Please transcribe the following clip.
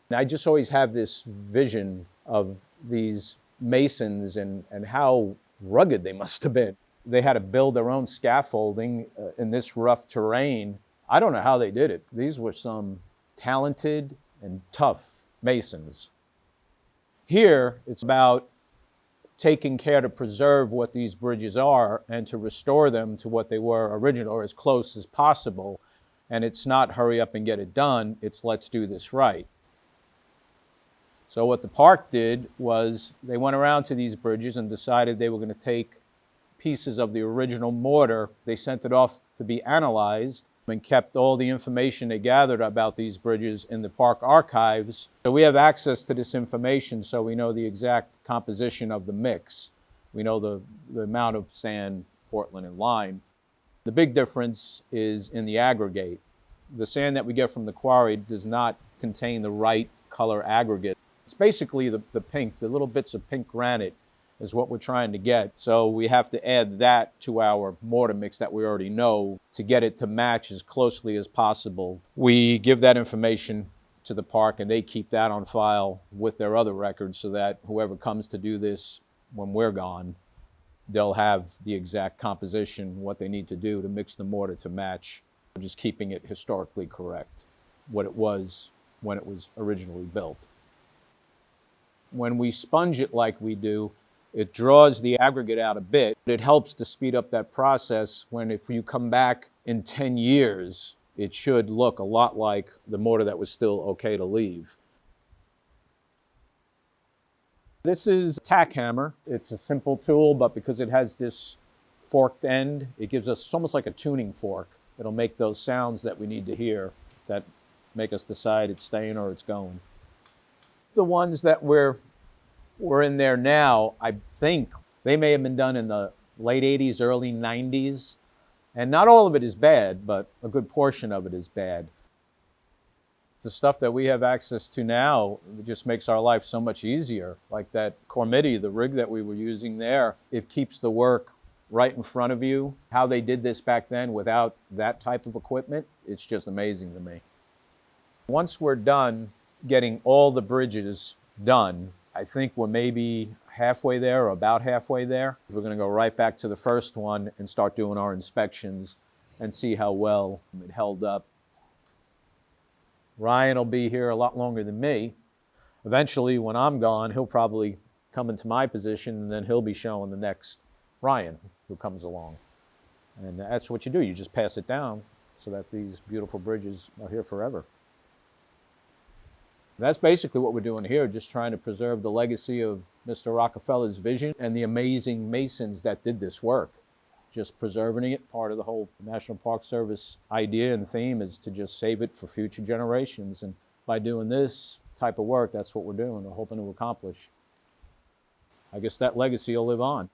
And I just always have this vision of these masons and how rugged they must have been. They had to build their own scaffolding in this rough terrain. I don't know how they did it. These were some talented and tough masons. Here, it's about taking care to preserve what these bridges are and to restore them to what they were originally, or as close as possible. And it's not hurry up and get it done, it's let's do this right. So what the park did was they went around to these bridges and decided they were going to take pieces of the original mortar. They sent it off to be analyzed and kept all the information they gathered about these bridges in the park archives. So we have access to this information, so we know the exact composition of the mix. We know the amount of sand, Portland, and lime. The big difference is in the aggregate. The sand that we get from the quarry does not contain the right color aggregate. It's basically the pink, the little bits of pink granite is what we're trying to get. So we have to add that to our mortar mix that we already know to get it to match as closely as possible. We give that information to the park and they keep that on file with their other records so that whoever comes to do this when we're gone, they'll have the exact composition, what they need to do to mix the mortar to match, just keeping it historically correct, what it was when it was originally built. When we sponge it like we do, it draws the aggregate out a bit. It helps to speed up that process when if you come back in 10 years, it should look a lot like the mortar that was still okay to leave. This is a tack hammer. It's a simple tool, but because it has this forked end, it gives us, it's almost like a tuning fork. It'll make those sounds that we need to hear that make us decide it's staying or it's going. The ones that we're in there now, I think they may have been done in the late 80s, early 90s. And not all of it is bad, but a good portion of it is bad. The stuff that we have access to now just makes our life so much easier. Like that Cormity, the rig that we were using there, it keeps the work right in front of you. How they did this back then without that type of equipment, it's just amazing to me. Once we're done getting all the bridges done, I think we're maybe halfway there or about halfway there. We're going to go right back to the first one and start doing our inspections and see how well it held up. Ryan will be here a lot longer than me. Eventually, when I'm gone, he'll probably come into my position and then he'll be showing the next Ryan who comes along. And that's what you do. You just pass it down so that these beautiful bridges are here forever. That's basically what we're doing here, just trying to preserve the legacy of Mr. Rockefeller's vision and the amazing masons that did this work. Just preserving it, part of the whole National Park Service idea and theme is to just save it for future generations. And by doing this type of work, that's what we're doing, we're hoping to accomplish. I guess that legacy will live on.